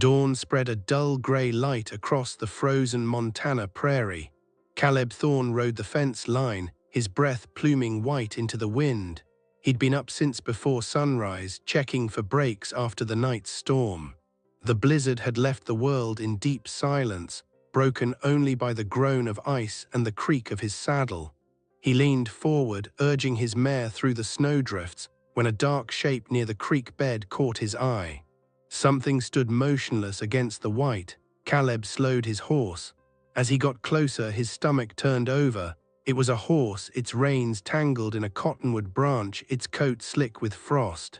Dawn spread a dull grey light across the frozen Montana prairie. Caleb Thorne rode the fence line, his breath pluming white into the wind. He'd been up since before sunrise, checking for breaks after the night's storm. The blizzard had left the world in deep silence, broken only by the groan of ice and the creak of his saddle. He leaned forward, urging his mare through the snowdrifts, when a dark shape near the creek bed caught his eye. Something stood motionless against the white. Caleb slowed his horse. As he got closer, his stomach turned over. It was a horse, its reins tangled in a cottonwood branch, its coat slick with frost.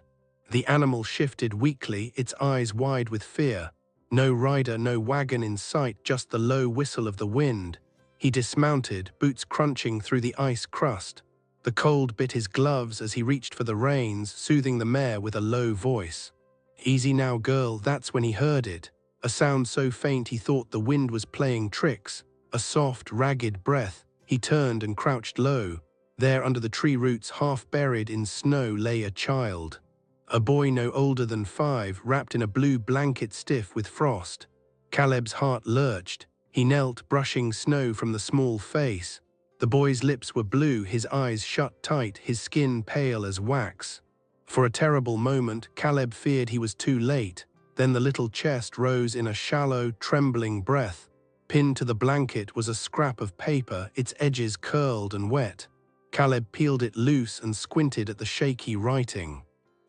The animal shifted weakly, its eyes wide with fear. No rider, no wagon in sight, just the low whistle of the wind. He dismounted, boots crunching through the ice crust. The cold bit his gloves as he reached for the reins, soothing the mare with a low voice. "Easy now, girl." That's when he heard it. A sound so faint he thought the wind was playing tricks. A soft, ragged breath. He turned and crouched low. There under the tree roots, half buried in snow, lay a child. A boy no older than 5, wrapped in a blue blanket stiff with frost. Caleb's heart lurched. He knelt, brushing snow from the small face. The boy's lips were blue, his eyes shut tight, his skin pale as wax. For a terrible moment, Caleb feared he was too late. Then the little chest rose in a shallow, trembling breath. Pinned to the blanket was a scrap of paper, its edges curled and wet. Caleb peeled it loose and squinted at the shaky writing.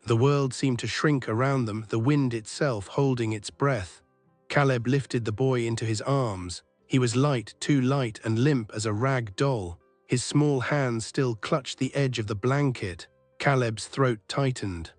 The world seemed to shrink around them, the wind itself holding its breath. Caleb lifted the boy into his arms. He was light, too light and limp as a rag doll. His small hands still clutched the edge of the blanket. Caleb's throat tightened.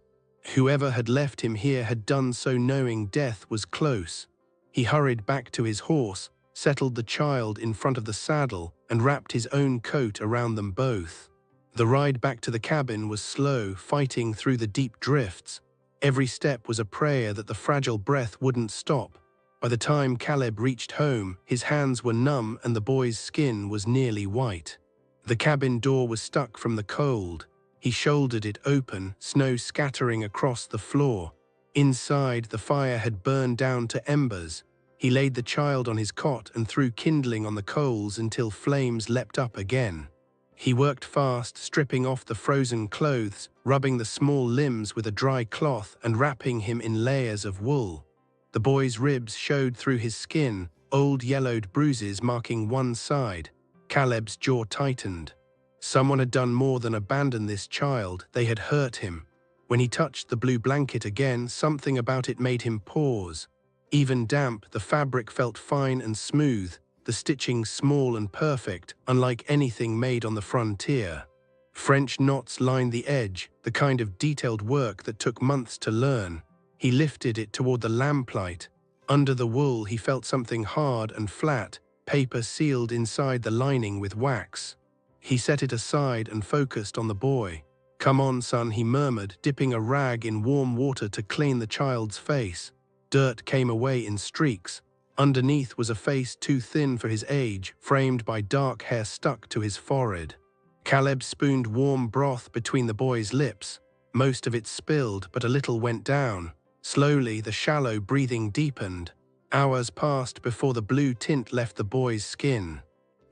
Whoever had left him here had done so knowing death was close. He hurried back to his horse, settled the child in front of the saddle, and wrapped his own coat around them both. The ride back to the cabin was slow, fighting through the deep drifts. Every step was a prayer that the fragile breath wouldn't stop. By the time Caleb reached home, his hands were numb and the boy's skin was nearly white. The cabin door was stuck from the cold. He shouldered it open, snow scattering across the floor. Inside, the fire had burned down to embers. He laid the child on his cot and threw kindling on the coals until flames leapt up again. He worked fast, stripping off the frozen clothes, rubbing the small limbs with a dry cloth and wrapping him in layers of wool. The boy's ribs showed through his skin, old yellowed bruises marking one side. Caleb's jaw tightened. Someone had done more than abandon this child, they had hurt him. When he touched the blue blanket again, something about it made him pause. Even damp, the fabric felt fine and smooth, the stitching small and perfect, unlike anything made on the frontier. French knots lined the edge, the kind of detailed work that took months to learn. He lifted it toward the lamplight. Under the wool he felt something hard and flat, paper sealed inside the lining with wax. He set it aside and focused on the boy. "Come on, son," he murmured, dipping a rag in warm water to clean the child's face. Dirt came away in streaks. Underneath was a face too thin for his age, framed by dark hair stuck to his forehead. Caleb spooned warm broth between the boy's lips. Most of it spilled, but a little went down. Slowly, the shallow breathing deepened. Hours passed before the blue tint left the boy's skin.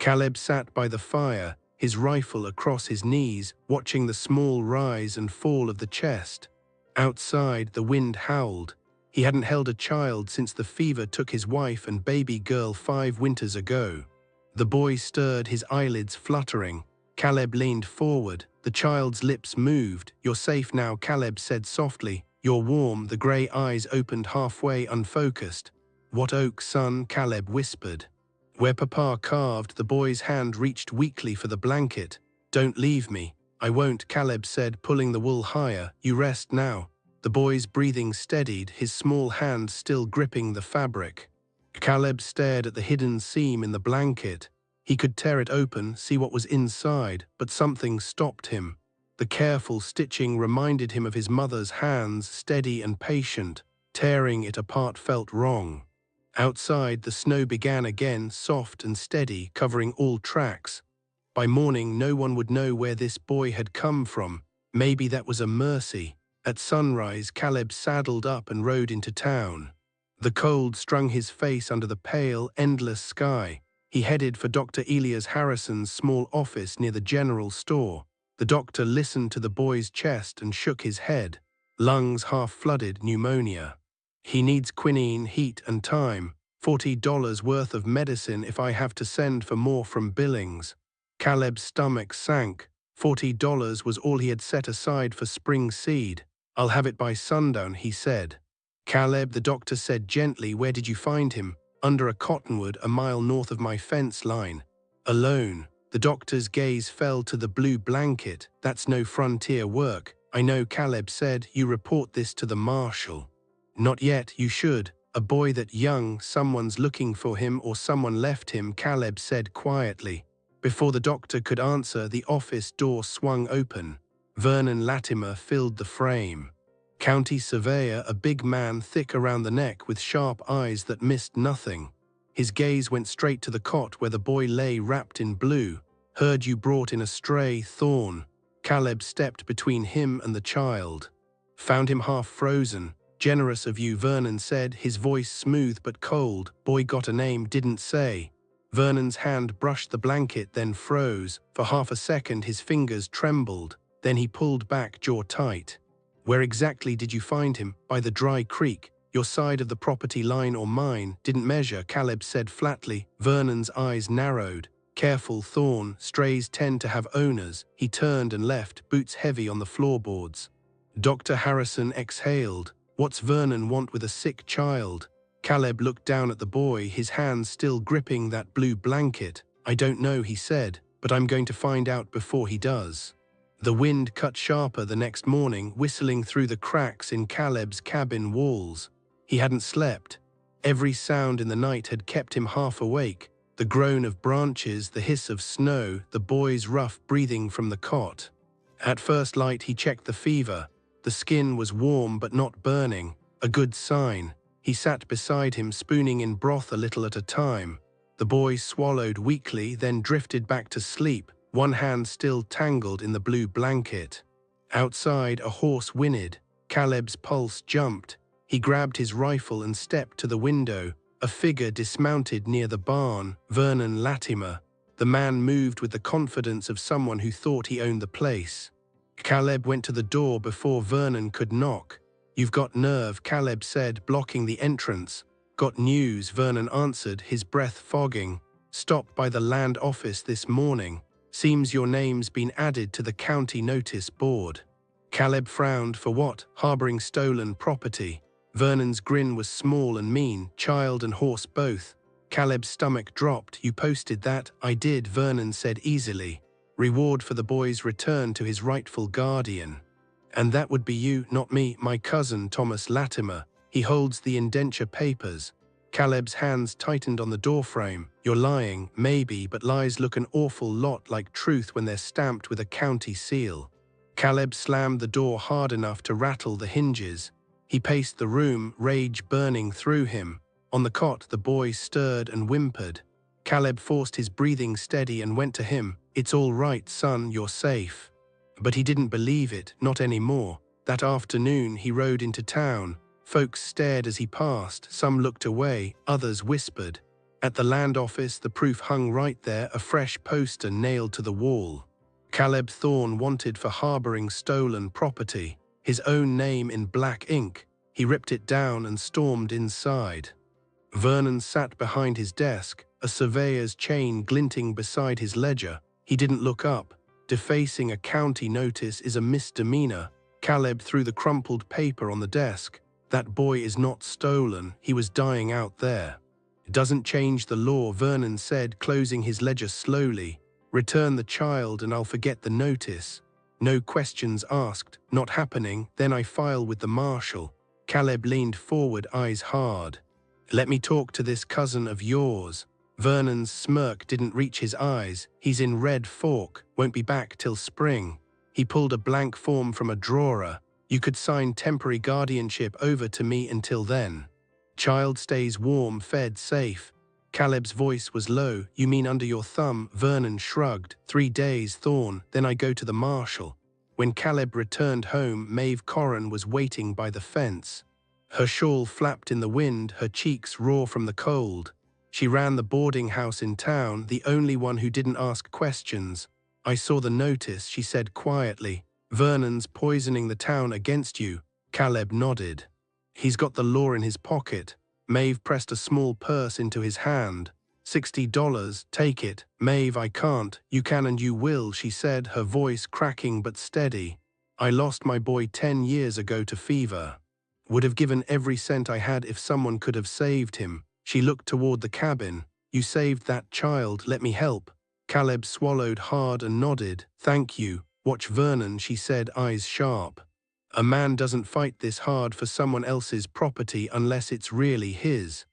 Caleb sat by the fire, his rifle across his knees, watching the small rise and fall of the chest. Outside, the wind howled. He hadn't held a child since the fever took his wife and baby girl 5 winters ago. The boy stirred, his eyelids fluttering. Caleb leaned forward. The child's lips moved. "You're safe now," Caleb said softly. "You're warm." The grey eyes opened halfway, unfocused. "What oak, son?" Caleb whispered. "Where Papa carved." The boy's hand reached weakly for the blanket. "Don't leave me." "I won't," Caleb said, pulling the wool higher. "You rest now." The boy's breathing steadied, his small hand still gripping the fabric. Caleb stared at the hidden seam in the blanket. He could tear it open, see what was inside, but something stopped him. The careful stitching reminded him of his mother's hands, steady and patient. Tearing it apart felt wrong. Outside, the snow began again, soft and steady, covering all tracks. By morning, no one would know where this boy had come from. Maybe that was a mercy. At sunrise, Caleb saddled up and rode into town. The cold strung his face under the pale, endless sky. He headed for Dr. Elias Harrison's small office near the general store. The doctor listened to the boy's chest and shook his head. Lungs half-flooded, pneumonia. He needs quinine, heat and time. $40 worth of medicine if I have to send for more from Billings. Caleb's stomach sank. $40 was all he had set aside for spring seed. I'll have it by sundown, he said. Caleb, the doctor said gently, where did you find him? Under a cottonwood a mile north of my fence line. Alone. The doctor's gaze fell to the blue blanket. That's no frontier work. I know, Caleb said. You report this to the marshal. Not yet, you should. A boy that young, someone's looking for him or someone left him, Caleb said quietly. Before the doctor could answer, the office door swung open. Vernon Latimer filled the frame. County surveyor, a big man thick around the neck with sharp eyes that missed nothing. His gaze went straight to the cot where the boy lay wrapped in blue. Heard you brought in a stray, Thorne. Caleb stepped between him and the child. Found him half frozen. Generous of you, Vernon said, his voice smooth but cold. Boy got a name, didn't say. Vernon's hand brushed the blanket, then froze. For half a second his fingers trembled. Then he pulled back, jaw tight. Where exactly did you find him? By the dry creek. Your side of the property line or mine? Didn't measure, Caleb said flatly. Vernon's eyes narrowed. Careful, Thorne. Strays tend to have owners. He turned and left, boots heavy on the floorboards. Dr. Harrison exhaled. What's Vernon want with a sick child? Caleb looked down at the boy, his hands still gripping that blue blanket. I don't know, he said, but I'm going to find out before he does. The wind cut sharper the next morning, whistling through the cracks in Caleb's cabin walls. He hadn't slept. Every sound in the night had kept him half awake. The groan of branches, the hiss of snow, the boy's rough breathing from the cot. At first light he checked the fever. The skin was warm but not burning, a good sign. He sat beside him, spooning in broth a little at a time. The boy swallowed weakly, then drifted back to sleep, one hand still tangled in the blue blanket. Outside, a horse whinnied. Caleb's pulse jumped. He grabbed his rifle and stepped to the window. A figure dismounted near the barn, Vernon Latimer. The man moved with the confidence of someone who thought he owned the place. Caleb went to the door before Vernon could knock. You've got nerve, Caleb said, blocking the entrance. Got news, Vernon answered, his breath fogging. Stopped by the land office this morning. Seems your name's been added to the county notice board. Caleb frowned. For what? Harboring stolen property. Vernon's grin was small and mean, child and horse both. Caleb's stomach dropped. You posted that? I did, Vernon said easily. Reward for the boy's return to his rightful guardian. And that would be you, not me, my cousin Thomas Latimer. He holds the indenture papers. Caleb's hands tightened on the doorframe. You're lying, maybe, but lies look an awful lot like truth when they're stamped with a county seal. Caleb slammed the door hard enough to rattle the hinges. He paced the room, rage burning through him. On the cot, the boy stirred and whimpered. Caleb forced his breathing steady and went to him. It's all right, son, you're safe. But he didn't believe it, not anymore. That afternoon he rode into town. Folks stared as he passed, some looked away, others whispered. At the land office the proof hung right there, a fresh poster nailed to the wall. Caleb Thorne wanted for harboring stolen property. His own name in black ink. He ripped it down and stormed inside. Vernon sat behind his desk, a surveyor's chain glinting beside his ledger. He didn't look up. Defacing a county notice is a misdemeanor. Caleb threw the crumpled paper on the desk. That boy is not stolen. He was dying out there. It doesn't change the law, Vernon said, closing his ledger slowly. Return the child and I'll forget the notice. No questions asked. Not happening. Then I file with the marshal. Caleb leaned forward, eyes hard. Let me talk to this cousin of yours. Vernon's smirk didn't reach his eyes. He's in Red Fork, won't be back till spring. He pulled a blank form from a drawer. You could sign temporary guardianship over to me until then. Child stays warm, fed, safe. Caleb's voice was low. You mean under your thumb? Vernon shrugged. 3 days, Thorne, then I go to the marshal. When Caleb returned home, Mave Coran was waiting by the fence. Her shawl flapped in the wind, her cheeks raw from the cold. She ran the boarding house in town, the only one who didn't ask questions. I saw the notice, she said quietly. Vernon's poisoning the town against you. Caleb nodded. He's got the law in his pocket. Mave pressed a small purse into his hand. $60, take it. Mave, I can't. You can and you will, she said, her voice cracking but steady. I lost my boy 10 years ago to fever. Would have given every cent I had if someone could have saved him. She looked toward the cabin. You saved that child, let me help. Caleb swallowed hard and nodded. Thank you. Watch Vernon, she said, eyes sharp. A man doesn't fight this hard for someone else's property unless it's really his.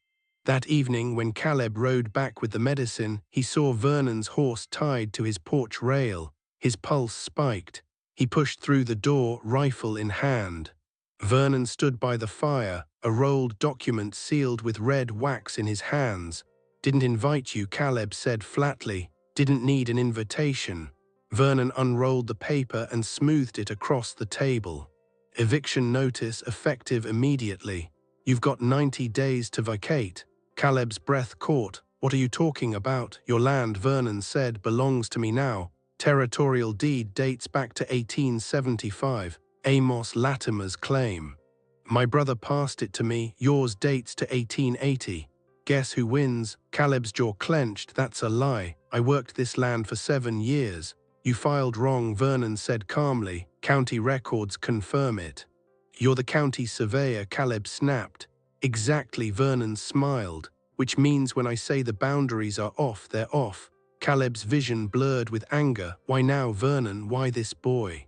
That evening, when Caleb rode back with the medicine, he saw Vernon's horse tied to his porch rail. His pulse spiked. He pushed through the door, rifle in hand. Vernon stood by the fire, a rolled document sealed with red wax in his hands. Didn't invite you, Caleb said flatly. Didn't need an invitation. Vernon unrolled the paper and smoothed it across the table. Eviction notice effective immediately. You've got 90 days to vacate. Caleb's breath caught. What are you talking about? Your land, Vernon said, belongs to me now. Territorial deed dates back to 1875. Amos Latimer's claim. My brother passed it to me. Yours dates to 1880. Guess who wins? Caleb's jaw clenched. That's a lie. I worked this land for 7 years. You filed wrong, Vernon said calmly. County records confirm it. You're the county surveyor, Caleb snapped. Exactly, Vernon smiled. Which means when I say the boundaries are off, they're off. Caleb's vision blurred with anger. Why now, Vernon? Why this boy?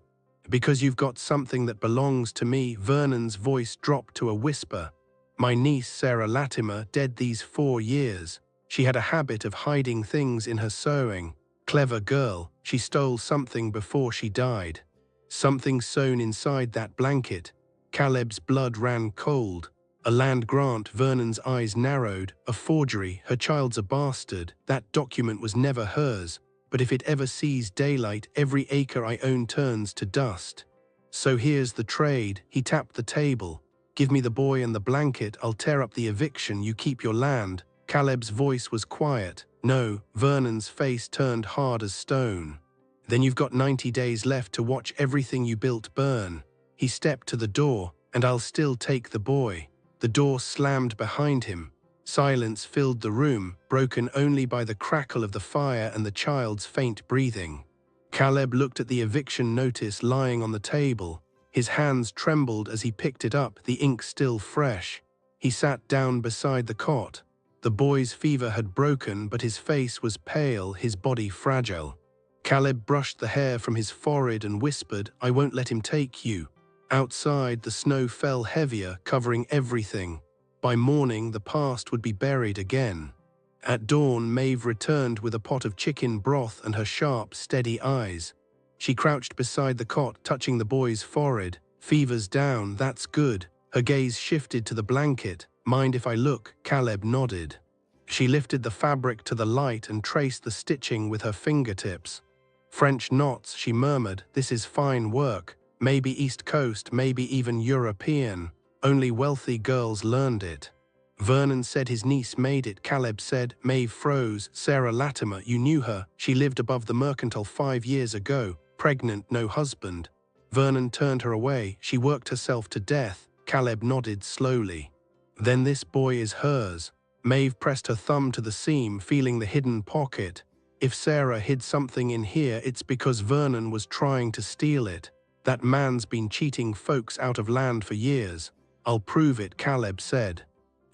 Because you've got something that belongs to me. Vernon's voice dropped to a whisper. My niece, Sarah Latimer, dead these 4 years. She had a habit of hiding things in her sewing. Clever girl, she stole something before she died. Something sewn inside that blanket. Caleb's blood ran cold. A land grant, Vernon's eyes narrowed. A forgery, her child's a bastard. That document was never hers. But if it ever sees daylight, every acre I own turns to dust. So here's the trade. He tapped the table. Give me the boy and the blanket, I'll tear up the eviction, you keep your land. Caleb's voice was quiet. No, Vernon's face turned hard as stone. Then you've got 90 days left to watch everything you built burn. He stepped to the door, and I'll still take the boy. The door slammed behind him. Silence filled the room, broken only by the crackle of the fire and the child's faint breathing. Caleb looked at the eviction notice lying on the table. His hands trembled as he picked it up, the ink still fresh. He sat down beside the cot. The boy's fever had broken, but his face was pale, his body fragile. Caleb brushed the hair from his forehead and whispered, I won't let him take you. Outside, the snow fell heavier, covering everything. By morning, the past would be buried again. At dawn, Mave returned with a pot of chicken broth and her sharp, steady eyes. She crouched beside the cot, touching the boy's forehead. Fever's down, that's good. Her gaze shifted to the blanket. Mind if I look? Caleb nodded. She lifted the fabric to the light and traced the stitching with her fingertips. French knots, she murmured. This is fine work. Maybe East Coast, maybe even European. Only wealthy girls learned it. Vernon said his niece made it, Caleb said. Mave froze. Sarah Latimer, you knew her. She lived above the Mercantile 5 years ago. Pregnant, no husband. Vernon turned her away. She worked herself to death. Caleb nodded slowly. Then this boy is hers. Mave pressed her thumb to the seam, feeling the hidden pocket. If Sarah hid something in here, it's because Vernon was trying to steal it. That man's been cheating folks out of land for years. I'll prove it, Caleb said.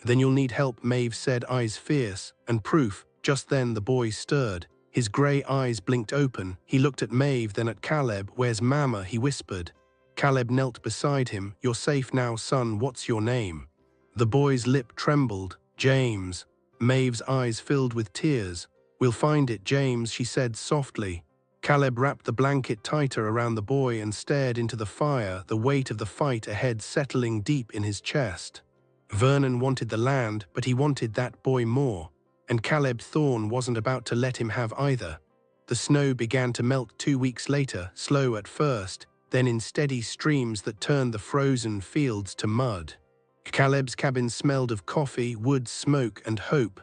Then you'll need help, Mave said, eyes fierce. And proof. Just then the boy stirred. His grey eyes blinked open. He looked at Mave, then at Caleb. Where's Mama? He whispered. Caleb knelt beside him. You're safe now, son. What's your name? The boy's lip trembled. James. Mave's eyes filled with tears. We'll find it, James, she said softly. Caleb wrapped the blanket tighter around the boy and stared into the fire, the weight of the fight ahead settling deep in his chest. Vernon wanted the land, but he wanted that boy more. And Caleb Thorne wasn't about to let him have either. The snow began to melt 2 weeks later, slow at first, then in steady streams that turned the frozen fields to mud. Caleb's cabin smelled of coffee, wood, smoke, and hope.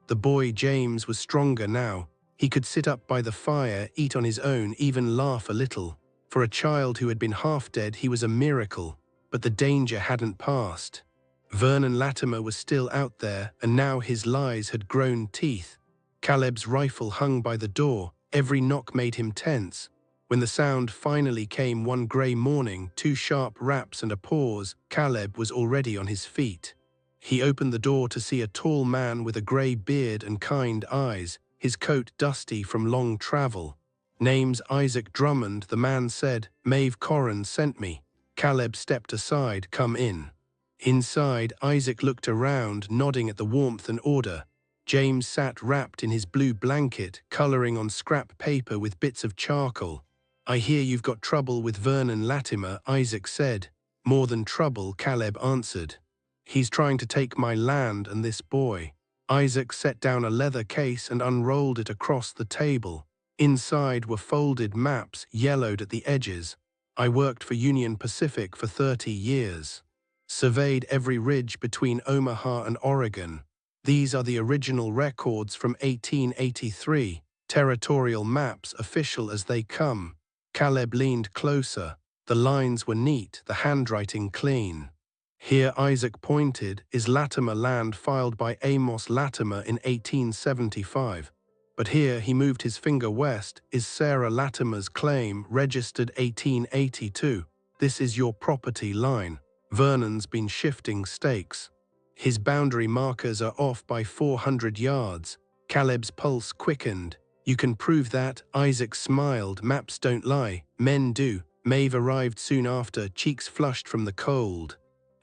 The boy James was stronger now. He could sit up by the fire, eat on his own, even laugh a little. For a child who had been half dead, he was a miracle. But the danger hadn't passed. Vernon Latimer was still out there, and now his lies had grown teeth. Caleb's rifle hung by the door. Every knock made him tense. When the sound finally came one grey morning, 2 sharp raps and a pause, Caleb was already on his feet. He opened the door to see a tall man with a grey beard and kind eyes, his coat dusty from long travel. "Name's Isaac Drummond," the man said. "Mave Coran sent me." Caleb stepped aside. "Come in." Inside, Isaac looked around, nodding at the warmth and order. James sat wrapped in his blue blanket, colouring on scrap paper with bits of charcoal. "I hear you've got trouble with Vernon Latimer," Isaac said. "More than trouble," Caleb answered. "He's trying to take my land and this boy." Isaac set down a leather case and unrolled it across the table. Inside were folded maps, yellowed at the edges. "I worked for Union Pacific for 30 years. Surveyed every ridge between Omaha and Oregon. These are the original records from 1883, territorial maps, official as they come." Caleb leaned closer. The lines were neat, the handwriting clean. "Here," Isaac pointed, "is Latimer land filed by Amos Latimer in 1875. But here," he moved his finger west, "is Sarah Latimer's claim, registered 1882. This is your property line. Vernon's been shifting stakes. His boundary markers are off by 400 yards. Caleb's pulse quickened. "You can prove that?" Isaac smiled. "Maps don't lie. Men do." Mave arrived soon after, cheeks flushed from the cold.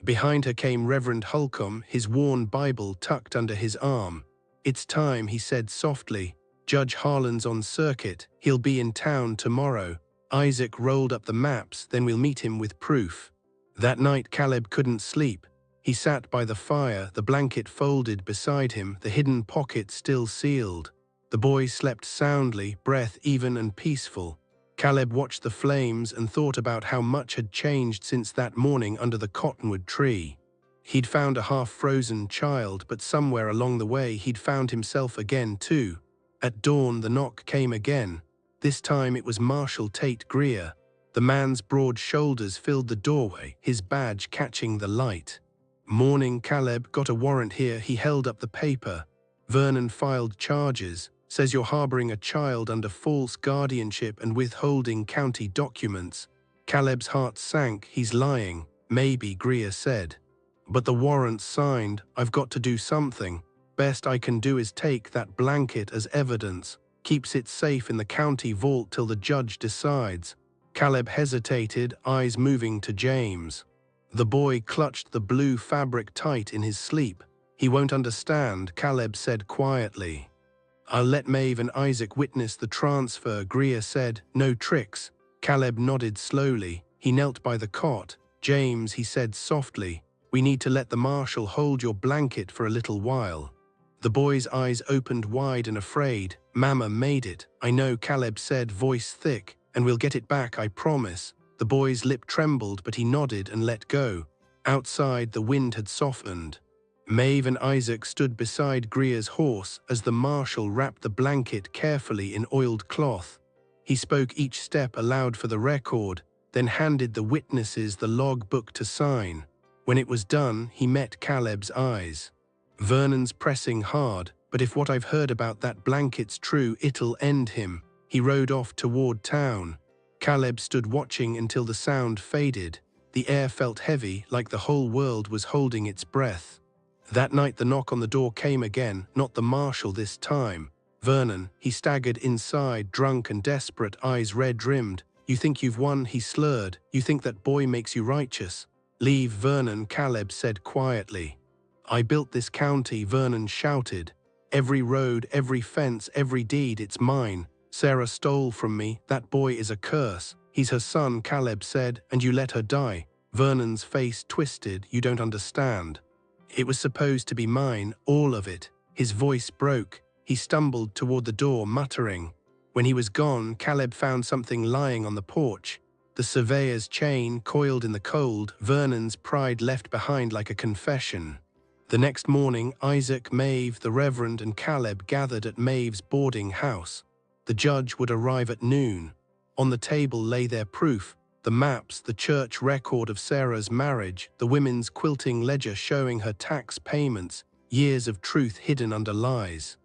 Behind her came Reverend Hulcom, his worn Bible tucked under his arm. "It's time," he said softly. "Judge Harlan's on circuit. He'll be in town tomorrow." Isaac rolled up the maps. "Then we'll meet him with proof." That night Caleb couldn't sleep. He sat by the fire, the blanket folded beside him, the hidden pocket still sealed. The boy slept soundly, breath even and peaceful. Caleb watched the flames and thought about how much had changed since that morning under the cottonwood tree. He'd found a half-frozen child, but somewhere along the way he'd found himself again too. At dawn the knock came again. This time it was Marshal Tate Greer. The man's broad shoulders filled the doorway, his badge catching the light. "Morning, Caleb. Got a warrant here." He held up the paper. "Vernon filed charges. Says you're harboring a child under false guardianship and withholding county documents." Caleb's heart sank. "He's lying." "Maybe," Greer said. "But the warrant's signed. I've got to do something. Best I can do is take that blanket as evidence. Keeps it safe in the county vault till the judge decides." Caleb hesitated, eyes moving to James. The boy clutched the blue fabric tight in his sleep. "He won't understand," Caleb said quietly. "I'll let Mave and Isaac witness the transfer," Greer said. "No tricks." Caleb nodded slowly. He knelt by the cot. "James," he said softly, "we need to let the marshal hold your blanket for a little while." The boy's eyes opened wide and afraid. "Mama made it." "I know," Caleb said, voice thick. "And we'll get it back, I promise." The boy's lip trembled, but he nodded and let go. Outside, the wind had softened. Mave and Isaac stood beside Greer's horse as the marshal wrapped the blanket carefully in oiled cloth. He spoke each step aloud for the record, then handed the witnesses the log book to sign. When it was done, he met Caleb's eyes. "Vernon's pressing hard, but if what I've heard about that blanket's true, it'll end him." He rode off toward town. Caleb stood watching until the sound faded. The air felt heavy, like the whole world was holding its breath. That night the knock on the door came again, not the marshal this time. Vernon. He staggered inside, drunk and desperate, eyes red-rimmed. "You think you've won?" he slurred. "You think that boy makes you righteous?" "Leave Vernon," Caleb said quietly. "I built this county," Vernon shouted. "Every road, every fence, every deed, it's mine. Sarah stole from me. That boy is a curse. He's her son," Caleb said, "and you let her die." Vernon's face twisted. "You don't understand. It was supposed to be mine, all of it." His voice broke. He stumbled toward the door, muttering. When he was gone, Caleb found something lying on the porch. The surveyor's chain coiled in the cold, Vernon's pride left behind like a confession. The next morning, Isaac, Mave, the Reverend, and Caleb gathered at Mave's boarding house. The judge would arrive at noon. On the table lay their proof: the maps, the church record of Sarah's marriage, the women's quilting ledger showing her tax payments, years of truth hidden under lies.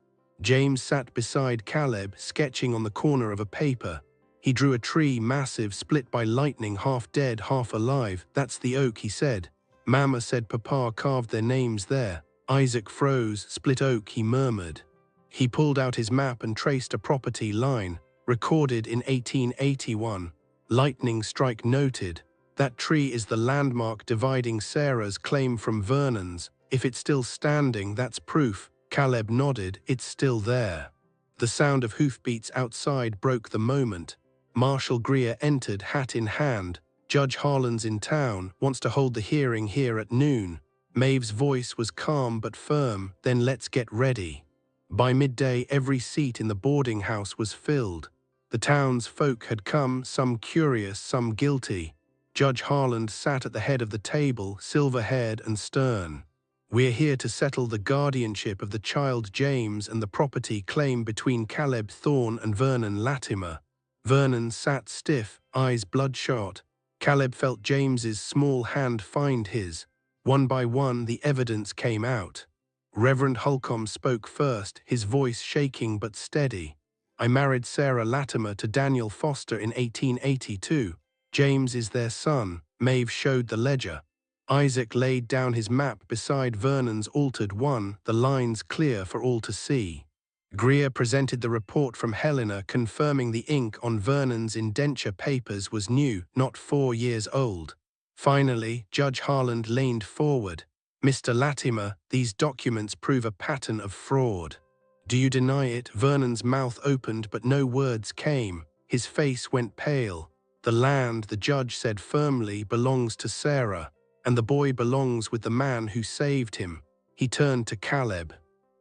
James sat beside Caleb, sketching on the corner of a paper. He drew a tree massive, split by lightning, half dead, half alive. "That's the oak," he said. "Mama said Papa carved their names there." Isaac froze. "Split oak," he murmured. He pulled out his map and traced a property line, recorded in 1881. Lightning strike noted. "That tree is the landmark dividing Sarah's claim from Vernon's. If it's still standing, that's proof." Caleb nodded. "It's still there." The sound of hoofbeats outside broke the moment. Marshal Greer entered, hat in hand. "Judge Harlan's in town, wants to hold the hearing here at noon." Mave's voice was calm but firm. "Then let's get ready." By midday, every seat in the boarding house was filled. The townsfolk had come, some curious, some guilty. Judge Harlan sat at the head of the table, silver-haired and stern. "We're here to settle the guardianship of the child James and the property claim between Caleb Thorne and Vernon Latimer." Vernon sat stiff, eyes bloodshot. Caleb felt James's small hand find his. One by one, the evidence came out. Reverend Hulcom spoke first, his voice shaking but steady. "I married Sarah Latimer to Daniel Foster in 1882. James is their son." Mave showed the ledger. Isaac laid down his map beside Vernon's altered one, the lines clear for all to see. Greer presented the report from Helena confirming the ink on Vernon's indenture papers was new, not 4 years old. Finally, Judge Harlan leaned forward. "Mr. Latimer, these documents prove a pattern of fraud. Do you deny it?" Vernon's mouth opened but no words came. His face went pale. "The land," the judge said firmly, "belongs to Sarah, and the boy belongs with the man who saved him." He turned to Caleb.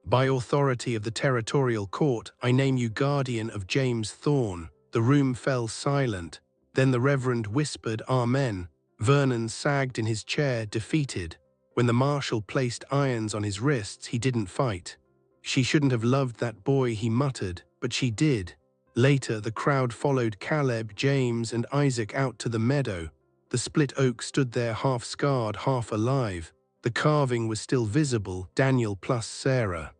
"By authority of the territorial court, I name you guardian of James Thorne." The room fell silent. Then the Reverend whispered, "Amen." Vernon sagged in his chair, defeated. When the marshal placed irons on his wrists, he didn't fight. "She shouldn't have loved that boy," he muttered, "but she did." Later, the crowd followed Caleb, James, and Isaac out to the meadow. The split oak stood there, half scarred, half alive. The carving was still visible, Daniel plus Sarah.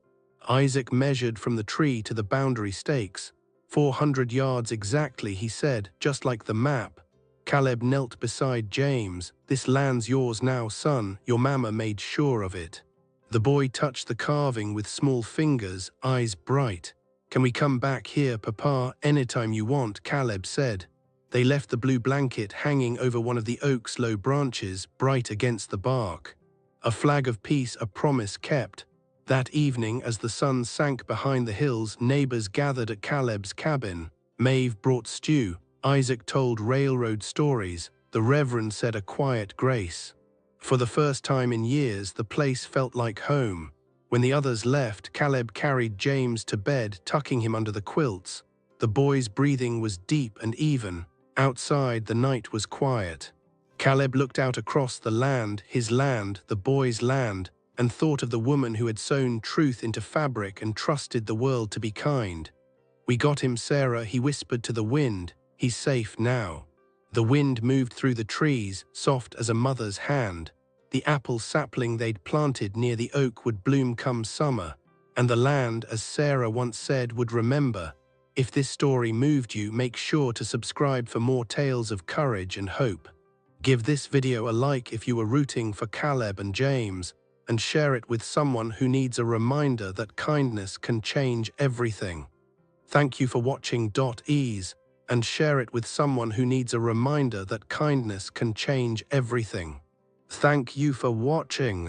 Isaac measured from the tree to the boundary stakes. 400 yards exactly, he said, just like the map. Caleb knelt beside James. "This land's yours now, son. Your mama made sure of it." The boy touched the carving with small fingers, eyes bright. "Can we come back here, Papa?" "Anytime you want," Caleb said. They left the blue blanket hanging over one of the oak's low branches, bright against the bark. A flag of peace, a promise kept. That evening, as the sun sank behind the hills, neighbors gathered at Caleb's cabin. Mave brought stew. Isaac told railroad stories. The Reverend said a quiet grace. For the first time in years, the place felt like home. When the others left, Caleb carried James to bed, tucking him under the quilts. The boy's breathing was deep and even. Outside, the night was quiet. Caleb looked out across the land, his land, the boy's land, and thought of the woman who had sewn truth into fabric and trusted the world to be kind. "We got him, Sarah," he whispered to the wind. "He's safe now." The wind moved through the trees, soft as a mother's hand. The apple sapling they'd planted near the oak would bloom come summer, and the land, as Sarah once said, would remember. If this story moved you, make sure to subscribe for more tales of courage and hope. Give this video a like if you were rooting for Caleb and James, and share it with someone who needs a reminder that kindness can change everything. Thank you for watching. Ease, and share it with someone who needs a reminder that kindness can change everything. Thank you for watching.